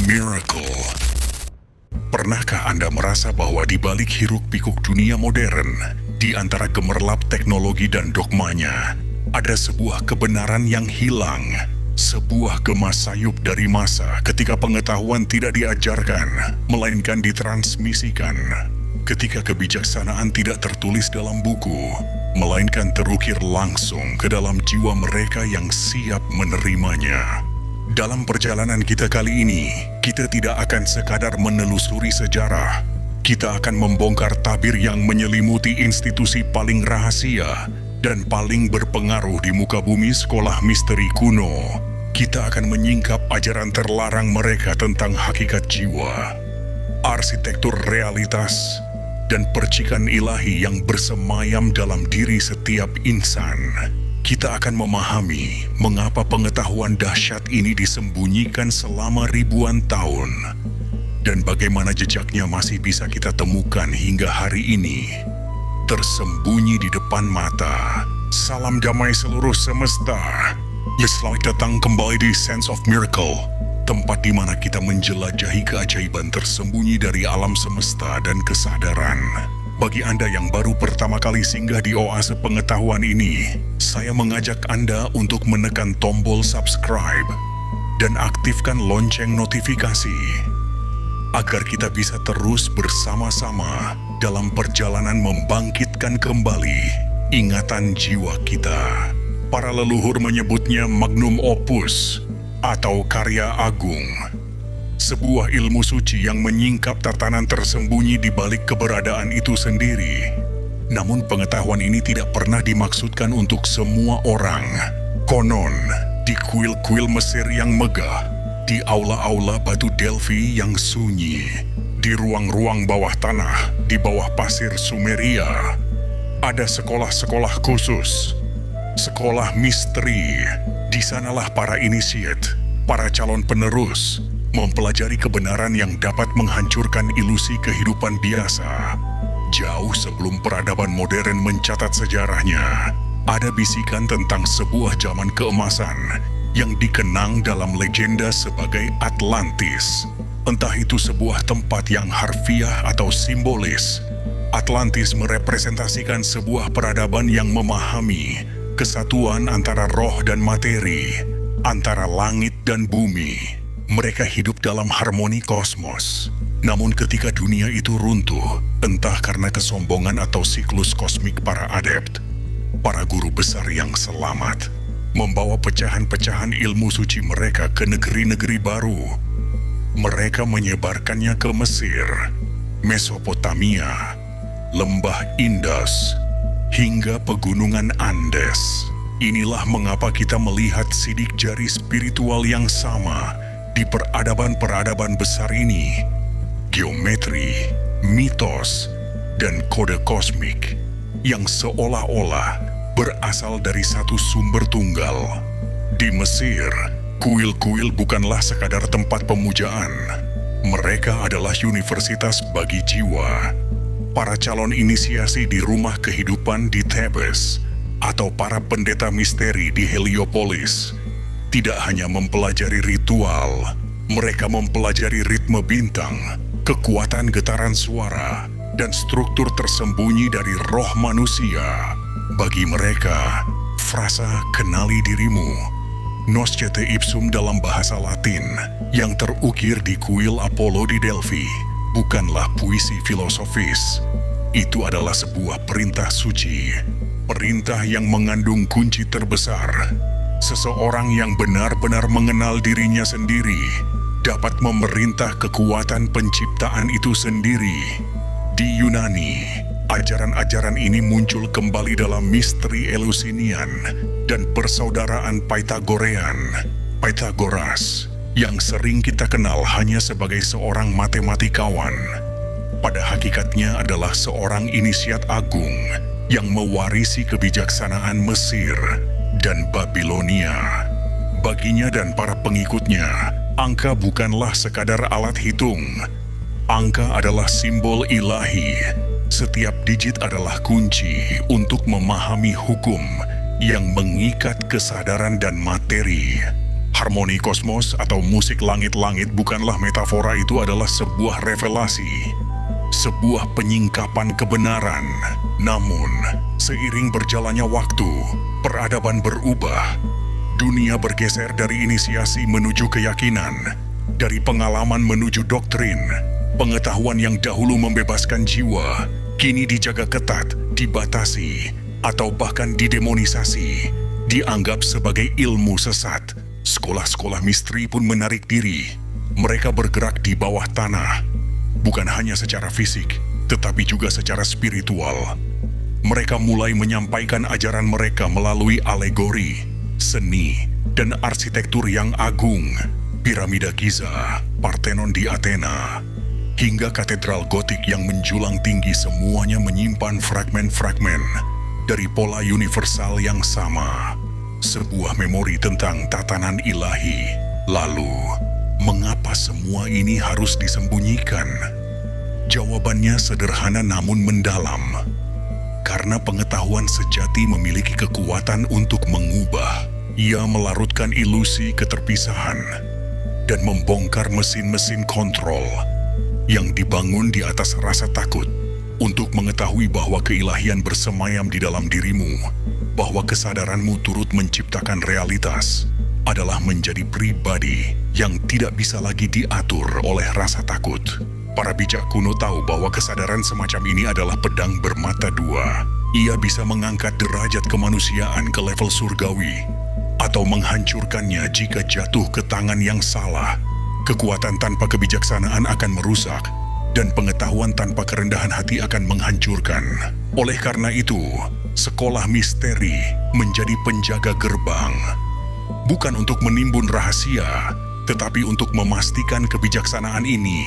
Miracle. Pernahkah Anda merasa bahwa di balik hiruk-pikuk dunia modern, di antara gemerlap teknologi dan dogmanya, ada sebuah kebenaran yang hilang, sebuah gema sayup dari masa ketika pengetahuan tidak diajarkan, melainkan ditransmisikan. Ketika kebijaksanaan tidak tertulis dalam buku, melainkan terukir langsung ke dalam jiwa mereka yang siap menerimanya. Dalam perjalanan kita kali ini, kita tidak akan sekadar menelusuri sejarah. Kita akan membongkar tabir yang menyelimuti institusi paling rahasia dan paling berpengaruh di muka bumi sekolah misteri kuno. Kita akan menyingkap ajaran terlarang mereka tentang hakikat jiwa, arsitektur realitas, dan percikan ilahi yang bersemayam dalam diri setiap insan. Kita akan memahami mengapa pengetahuan dahsyat ini disembunyikan selama ribuan tahun dan bagaimana jejaknya masih bisa kita temukan hingga hari ini, tersembunyi di depan mata. Salam damai seluruh semesta. Selamat datang kembali di Sense of Miracle, tempat di mana kita menjelajahi keajaiban tersembunyi dari alam semesta dan kesadaran. Bagi Anda yang baru pertama kali singgah di oase pengetahuan ini, saya mengajak Anda untuk menekan tombol subscribe dan aktifkan lonceng notifikasi, agar kita bisa terus bersama-sama dalam perjalanan membangkitkan kembali ingatan jiwa kita. Para leluhur menyebutnya magnum opus atau karya agung, sebuah ilmu suci yang menyingkap tatanan tersembunyi di balik keberadaan itu sendiri. Namun pengetahuan ini tidak pernah dimaksudkan untuk semua orang. Konon, di kuil-kuil Mesir yang megah, di aula-aula batu Delphi yang sunyi, di ruang-ruang bawah tanah, di bawah pasir Sumeria, ada sekolah-sekolah khusus, sekolah misteri. Di sanalah para initiate, para calon penerus, mempelajari kebenaran yang dapat menghancurkan ilusi kehidupan biasa. Jauh sebelum peradaban modern mencatat sejarahnya, ada bisikan tentang sebuah zaman keemasan yang dikenang dalam legenda sebagai Atlantis. Entah itu sebuah tempat yang harfiah atau simbolis, Atlantis merepresentasikan sebuah peradaban yang memahami kesatuan antara roh dan materi, antara langit dan bumi. Mereka hidup dalam harmoni kosmos. Namun ketika dunia itu runtuh, entah karena kesombongan atau siklus kosmik para adept, para guru besar yang selamat membawa pecahan-pecahan ilmu suci mereka ke negeri-negeri baru. Mereka menyebarkannya ke Mesir, Mesopotamia, lembah Indus, hingga pegunungan Andes. Inilah mengapa kita melihat sidik jari spiritual yang sama di peradaban-peradaban besar ini. Geometri, mitos, dan kode kosmik yang seolah-olah berasal dari satu sumber tunggal. Di Mesir, kuil-kuil bukanlah sekadar tempat pemujaan. Mereka adalah universitas bagi jiwa. Para calon inisiasi di rumah kehidupan di Thebes, atau para pendeta misteri di Heliopolis, tidak hanya mempelajari ritual, mereka mempelajari ritme bintang, kekuatan getaran suara, dan struktur tersembunyi dari roh manusia. Bagi mereka, frasa "kenali dirimu", "noscete ipsum" dalam bahasa Latin, yang terukir di kuil Apollo di Delphi, bukanlah puisi filosofis. Itu adalah sebuah perintah suci, perintah yang mengandung kunci terbesar. Seseorang yang benar-benar mengenal dirinya sendiri dapat memerintah kekuatan penciptaan itu sendiri. Di Yunani, ajaran-ajaran ini muncul kembali dalam misteri Eleusinian dan persaudaraan Pythagorean, Pythagoras, yang sering kita kenal hanya sebagai seorang matematikawan. Pada hakikatnya adalah seorang inisiat agung yang mewarisi kebijaksanaan Mesir dan Babilonia. Baginya dan para pengikutnya, angka bukanlah sekadar alat hitung. Angka adalah simbol ilahi. Setiap digit adalah kunci untuk memahami hukum yang mengikat kesadaran dan materi. Harmoni kosmos atau musik langit-langit bukanlah metafora, itu adalah sebuah revelasi, sebuah penyingkapan kebenaran. Namun, seiring berjalannya waktu, peradaban berubah. Dunia bergeser dari inisiasi menuju keyakinan, dari pengalaman menuju doktrin. Pengetahuan yang dahulu membebaskan jiwa, kini dijaga ketat, dibatasi, atau bahkan didemonisasi, dianggap sebagai ilmu sesat. Sekolah-sekolah misteri pun menarik diri. Mereka bergerak di bawah tanah, bukan hanya secara fisik, tetapi juga secara spiritual. Mereka mulai menyampaikan ajaran mereka melalui alegori, seni, dan arsitektur yang agung. Piramida Giza, Parthenon di Athena, hingga katedral gotik yang menjulang tinggi, semuanya menyimpan fragmen-fragmen dari pola universal yang sama. Sebuah memori tentang tatanan ilahi. Lalu, mengapa semua ini harus disembunyikan? Jawabannya sederhana namun mendalam. Karena pengetahuan sejati memiliki kekuatan untuk mengubah. Ia melarutkan ilusi keterpisahan dan membongkar mesin-mesin kontrol yang dibangun di atas rasa takut. Untuk mengetahui bahwa keilahian bersemayam di dalam dirimu, bahwa kesadaranmu turut menciptakan realitas, adalah menjadi pribadi yang tidak bisa lagi diatur oleh rasa takut. Para bijak kuno tahu bahwa kesadaran semacam ini adalah pedang bermata dua. Ia bisa mengangkat derajat kemanusiaan ke level surgawi, atau menghancurkannya jika jatuh ke tangan yang salah. Kekuatan tanpa kebijaksanaan akan merusak, dan pengetahuan tanpa kerendahan hati akan menghancurkan. Oleh karena itu, sekolah misteri menjadi penjaga gerbang. Bukan untuk menimbun rahasia, tetapi untuk memastikan kebijaksanaan ini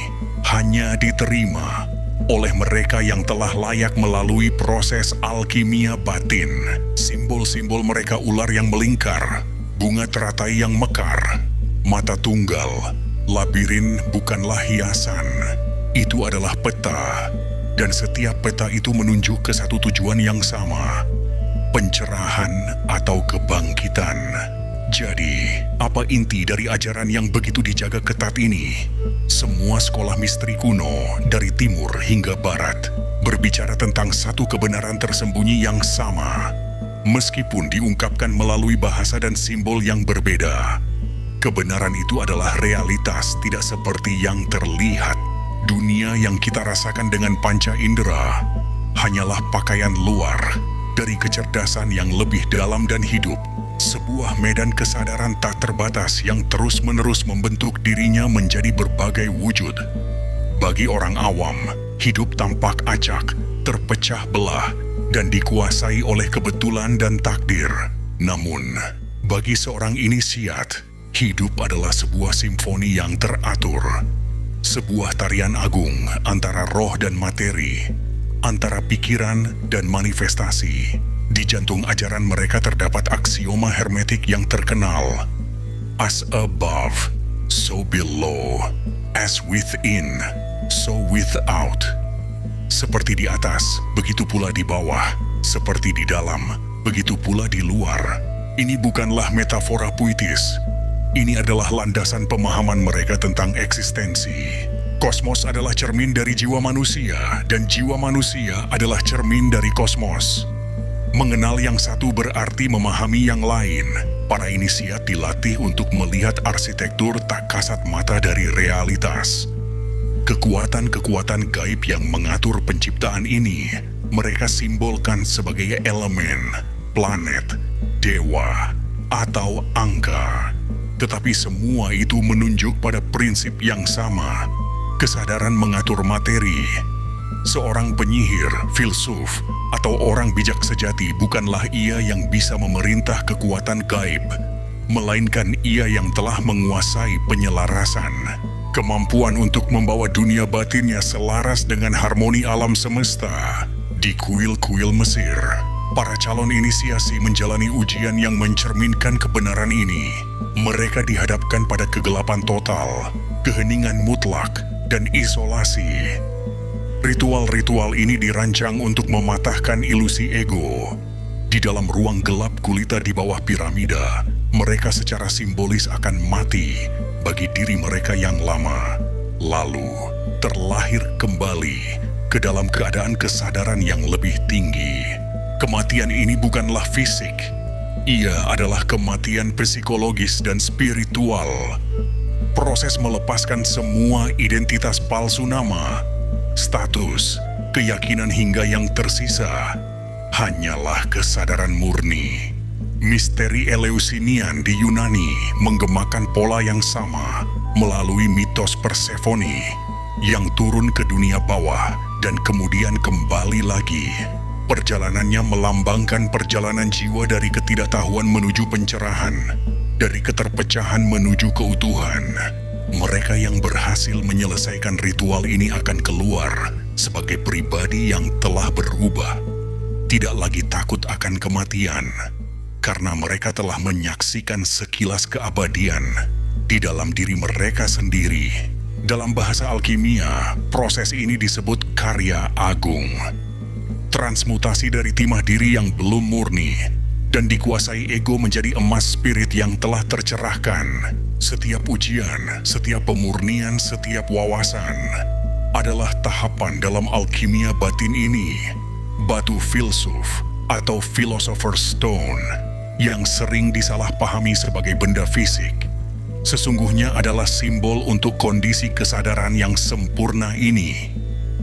hanya diterima oleh mereka yang telah layak melalui proses alkimia batin. Simbol-simbol mereka ular yang melingkar, bunga teratai yang mekar, mata tunggal, labirin bukanlah hiasan. Itu adalah peta, dan setiap peta itu menunjuk ke satu tujuan yang sama, pencerahan atau kebangkitan. Jadi, apa inti dari ajaran yang begitu dijaga ketat ini? Semua sekolah misteri kuno, dari timur hingga barat, berbicara tentang satu kebenaran tersembunyi yang sama, meskipun diungkapkan melalui bahasa dan simbol yang berbeda. Kebenaran itu adalah realitas, tidak seperti yang terlihat. Dunia yang kita rasakan dengan panca indera hanyalah pakaian luar dari kecerdasan yang lebih dalam dan hidup. Sebuah medan kesadaran tak terbatas yang terus-menerus membentuk dirinya menjadi berbagai wujud. Bagi orang awam, hidup tampak acak, terpecah belah, dan dikuasai oleh kebetulan dan takdir. Namun, bagi seorang inisiat, hidup adalah sebuah simfoni yang teratur. Sebuah tarian agung antara roh dan materi, antara pikiran dan manifestasi. Di jantung ajaran mereka terdapat aksioma hermetik yang terkenal. As above, so below. As within, so without. Seperti di atas, begitu pula di bawah. Seperti di dalam, begitu pula di luar. Ini bukanlah metafora puitis. Ini adalah landasan pemahaman mereka tentang eksistensi. Kosmos adalah cermin dari jiwa manusia, dan jiwa manusia adalah cermin dari kosmos. Mengenal yang satu berarti memahami yang lain. Para inisiat dilatih untuk melihat arsitektur tak kasat mata dari realitas. Kekuatan-kekuatan gaib yang mengatur penciptaan ini, mereka simbolkan sebagai elemen, planet, dewa, atau angka. Tetapi semua itu menunjuk pada prinsip yang sama, kesadaran mengatur materi. Seorang penyihir, filsuf, atau orang bijak sejati bukanlah ia yang bisa memerintah kekuatan gaib, melainkan ia yang telah menguasai penyelarasan. Kemampuan untuk membawa dunia batinnya selaras dengan harmoni alam semesta. Di kuil-kuil Mesir, para calon inisiasi menjalani ujian yang mencerminkan kebenaran ini. Mereka dihadapkan pada kegelapan total, keheningan mutlak, dan isolasi. Ritual-ritual ini dirancang untuk mematahkan ilusi ego. Di dalam ruang gelap gulita di bawah piramida, mereka secara simbolis akan mati bagi diri mereka yang lama, lalu terlahir kembali ke dalam keadaan kesadaran yang lebih tinggi. Kematian ini bukanlah fisik, ia adalah kematian psikologis dan spiritual. Proses melepaskan semua identitas palsu, nama, status, keyakinan hingga yang tersisa hanyalah kesadaran murni. Misteri Eleusinian di Yunani menggemakan pola yang sama melalui mitos Persephone yang turun ke dunia bawah dan kemudian kembali lagi. Perjalanannya melambangkan perjalanan jiwa dari ketidaktahuan menuju pencerahan, dari keterpecahan menuju keutuhan. Mereka yang berhasil menyelesaikan ritual ini akan keluar sebagai pribadi yang telah berubah, tidak lagi takut akan kematian, karena mereka telah menyaksikan sekilas keabadian di dalam diri mereka sendiri. Dalam bahasa alkimia, proses ini disebut karya agung. Transmutasi dari timah diri yang belum murni dan dikuasai ego menjadi emas spirit yang telah tercerahkan. Setiap ujian, setiap pemurnian, setiap wawasan adalah tahapan dalam alkimia batin ini. Batu filsuf atau philosopher's stone yang sering disalahpahami sebagai benda fisik, sesungguhnya adalah simbol untuk kondisi kesadaran yang sempurna ini,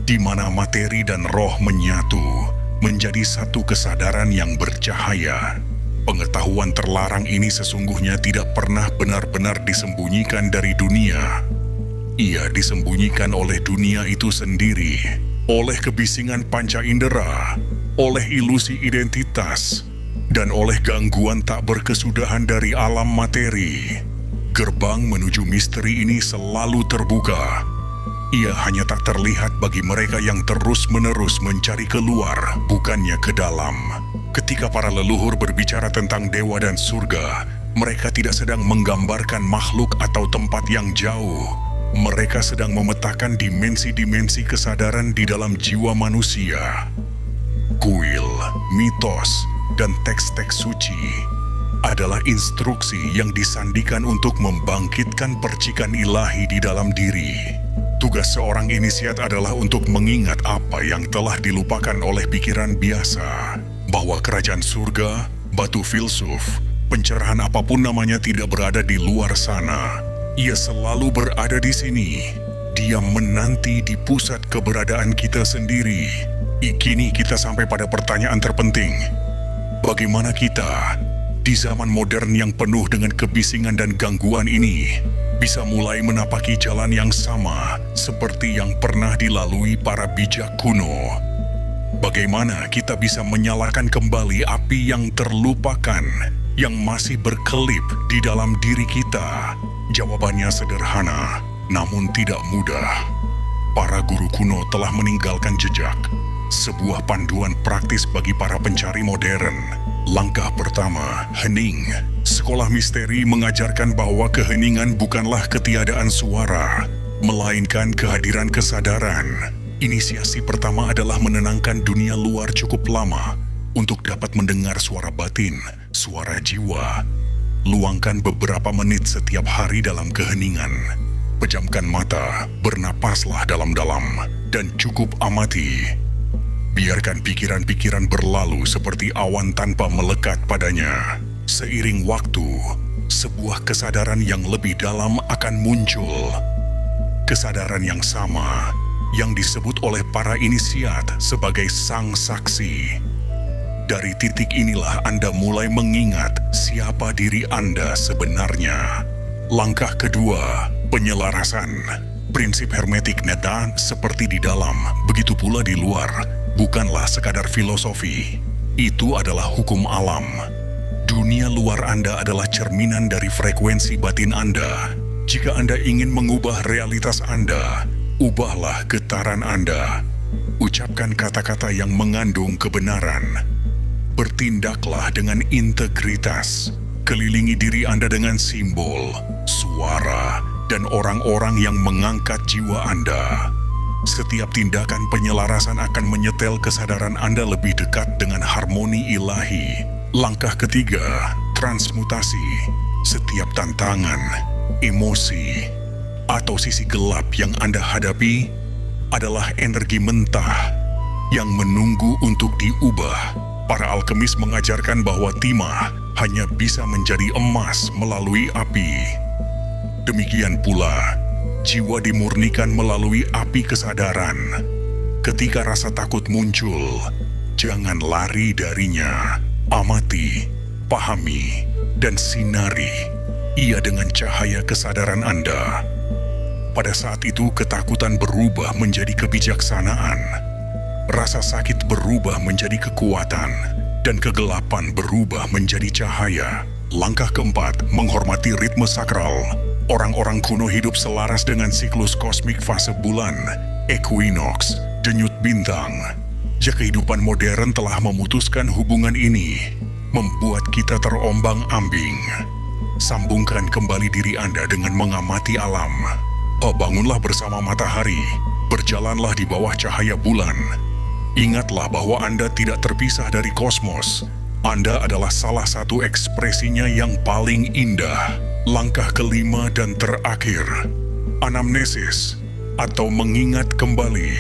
di mana materi dan roh menyatu menjadi satu kesadaran yang bercahaya. Pengetahuan terlarang ini sesungguhnya tidak pernah benar-benar disembunyikan dari dunia. Ia disembunyikan oleh dunia itu sendiri, oleh kebisingan panca indera, oleh ilusi identitas, dan oleh gangguan tak berkesudahan dari alam materi. Gerbang menuju misteri ini selalu terbuka. Ia hanya tak terlihat bagi mereka yang terus-menerus mencari keluar, bukannya ke dalam. Ketika para leluhur berbicara tentang dewa dan surga, mereka tidak sedang menggambarkan makhluk atau tempat yang jauh. Mereka sedang memetakan dimensi-dimensi kesadaran di dalam jiwa manusia. Kuil, mitos, dan teks-teks suci adalah instruksi yang disandikan untuk membangkitkan percikan ilahi di dalam diri. Tugas seorang inisiat adalah untuk mengingat apa yang telah dilupakan oleh pikiran biasa, bahwa kerajaan surga, batu filsuf, pencerahan apapun namanya tidak berada di luar sana. Ia selalu berada di sini. Dia menanti di pusat keberadaan kita sendiri. Kini kita sampai pada pertanyaan terpenting. Bagaimana kita, di zaman modern yang penuh dengan kebisingan dan gangguan ini, bisa mulai menapaki jalan yang sama seperti yang pernah dilalui para bijak kuno? Bagaimana kita bisa menyalakan kembali api yang terlupakan, yang masih berkelip di dalam diri kita? Jawabannya sederhana, namun tidak mudah. Para guru kuno telah meninggalkan jejak, sebuah panduan praktis bagi para pencari modern. Langkah pertama, hening. Sekolah misteri mengajarkan bahwa keheningan bukanlah ketiadaan suara, melainkan kehadiran kesadaran. Inisiasi pertama adalah menenangkan dunia luar cukup lama untuk dapat mendengar suara batin, suara jiwa. Luangkan beberapa menit setiap hari dalam keheningan. Pejamkan mata, bernapaslah dalam-dalam, dan cukup amati. Biarkan pikiran-pikiran berlalu seperti awan tanpa melekat padanya. Seiring waktu, sebuah kesadaran yang lebih dalam akan muncul. Kesadaran yang sama, yang disebut oleh para inisiat sebagai sang saksi. Dari titik inilah Anda mulai mengingat siapa diri Anda sebenarnya. Langkah kedua, penyelarasan. Prinsip hermetik neta seperti di dalam, begitu pula di luar, bukanlah sekadar filosofi. Itu adalah hukum alam. Dunia luar Anda adalah cerminan dari frekuensi batin Anda. Jika Anda ingin mengubah realitas Anda, ubahlah getaran Anda. Ucapkan kata-kata yang mengandung kebenaran. Bertindaklah dengan integritas. Kelilingi diri Anda dengan simbol, suara, dan orang-orang yang mengangkat jiwa Anda. Setiap tindakan penyelarasan akan menyetel kesadaran Anda lebih dekat dengan harmoni ilahi. Langkah ketiga, transmutasi. Setiap tantangan, emosi, atau sisi gelap yang Anda hadapi adalah energi mentah yang menunggu untuk diubah. Para alkemis mengajarkan bahwa timah hanya bisa menjadi emas melalui api. Demikian pula, jiwa dimurnikan melalui api kesadaran. Ketika rasa takut muncul, jangan lari darinya. Amati, pahami, dan sinari ia dengan cahaya kesadaran Anda. Pada saat itu, ketakutan berubah menjadi kebijaksanaan. Rasa sakit berubah menjadi kekuatan, dan kegelapan berubah menjadi cahaya. Langkah keempat, menghormati ritme sakral. Orang-orang kuno hidup selaras dengan siklus kosmik fase bulan, equinox, denyut bintang. Jika kehidupan modern telah memutuskan hubungan ini, membuat kita terombang-ambing. Sambungkan kembali diri Anda dengan mengamati alam. Bangunlah bersama matahari, berjalanlah di bawah cahaya bulan. Ingatlah bahwa Anda tidak terpisah dari kosmos. Anda adalah salah satu ekspresinya yang paling indah. Langkah kelima dan terakhir, anamnesis atau mengingat kembali.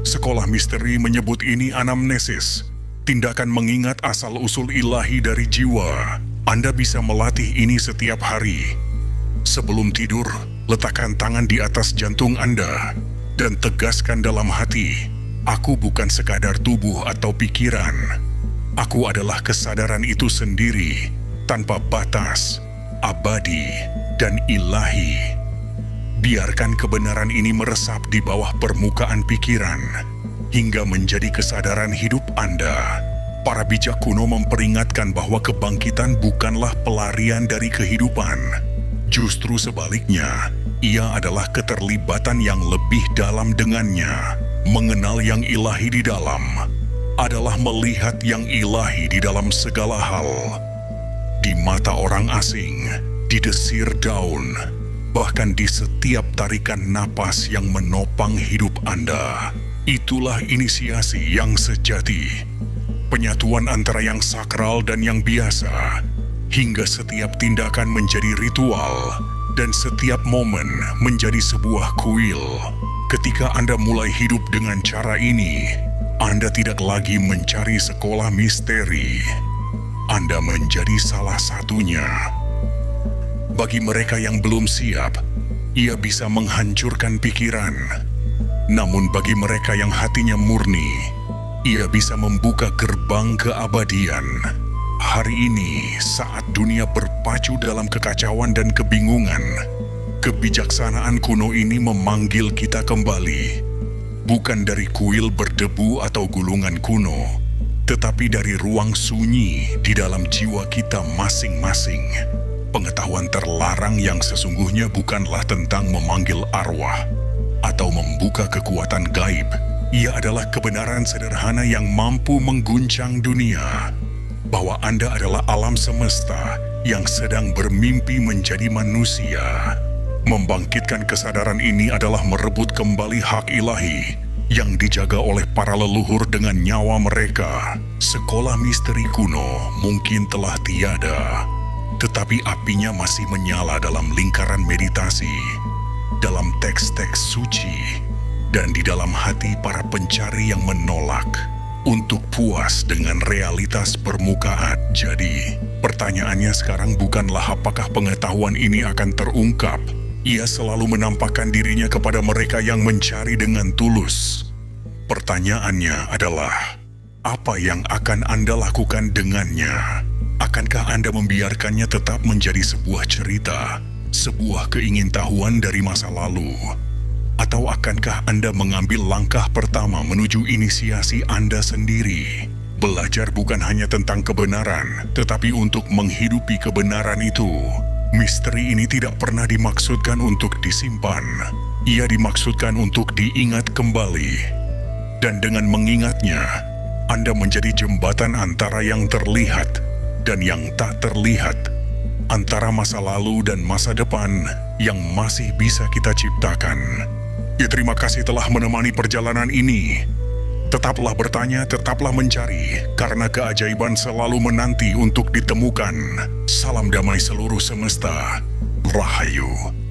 Sekolah misteri menyebut ini anamnesis, tindakan mengingat asal-usul ilahi dari jiwa. Anda bisa melatih ini setiap hari. Sebelum tidur, letakkan tangan di atas jantung Anda dan tegaskan dalam hati, aku bukan sekadar tubuh atau pikiran. Aku adalah kesadaran itu sendiri, tanpa batas, abadi, dan ilahi. Biarkan kebenaran ini meresap di bawah permukaan pikiran, hingga menjadi kesadaran hidup Anda. Para bijak kuno memperingatkan bahwa kebangkitan bukanlah pelarian dari kehidupan. Justru sebaliknya, ia adalah keterlibatan yang lebih dalam dengannya. Mengenal yang ilahi di dalam adalah melihat yang ilahi di dalam segala hal. Di mata orang asing, di desir daun, bahkan di setiap tarikan napas yang menopang hidup Anda. Itulah inisiasi yang sejati. Penyatuan antara yang sakral dan yang biasa, hingga setiap tindakan menjadi ritual, dan setiap momen menjadi sebuah kuil. Ketika Anda mulai hidup dengan cara ini, Anda tidak lagi mencari sekolah misteri. Anda menjadi salah satunya. Bagi mereka yang belum siap, ia bisa menghancurkan pikiran. Namun bagi mereka yang hatinya murni, ia bisa membuka gerbang keabadian. Hari ini, saat dunia berpacu dalam kekacauan dan kebingungan, kebijaksanaan kuno ini memanggil kita kembali. Bukan dari kuil berdebu atau gulungan kuno, tetapi dari ruang sunyi di dalam jiwa kita masing-masing. Pengetahuan terlarang yang sesungguhnya bukanlah tentang memanggil arwah atau membuka kekuatan gaib. Ia adalah kebenaran sederhana yang mampu mengguncang dunia, bahwa Anda adalah alam semesta yang sedang bermimpi menjadi manusia. Membangkitkan kesadaran ini adalah merebut kembali hak ilahi yang dijaga oleh para leluhur dengan nyawa mereka. Sekolah misteri kuno mungkin telah tiada, tetapi apinya masih menyala dalam lingkaran meditasi, dalam teks-teks suci, dan di dalam hati para pencari yang menolak untuk puas dengan realitas permukaan. Jadi, pertanyaannya sekarang bukanlah apakah pengetahuan ini akan terungkap. Ia selalu menampakkan dirinya kepada mereka yang mencari dengan tulus. Pertanyaannya adalah, apa yang akan Anda lakukan dengannya? Akankah Anda membiarkannya tetap menjadi sebuah cerita, sebuah keingintahuan dari masa lalu? Atau akankah Anda mengambil langkah pertama menuju inisiasi Anda sendiri? Belajar bukan hanya tentang kebenaran, tetapi untuk menghidupi kebenaran itu. Misteri ini tidak pernah dimaksudkan untuk disimpan. Ia dimaksudkan untuk diingat kembali. Dan dengan mengingatnya, Anda menjadi jembatan antara yang terlihat dan yang tak terlihat, antara masa lalu dan masa depan yang masih bisa kita ciptakan. Ya, terima kasih telah menemani perjalanan ini. Tetaplah bertanya, tetaplah mencari, karena keajaiban selalu menanti untuk ditemukan. Salam damai seluruh semesta. Rahayu.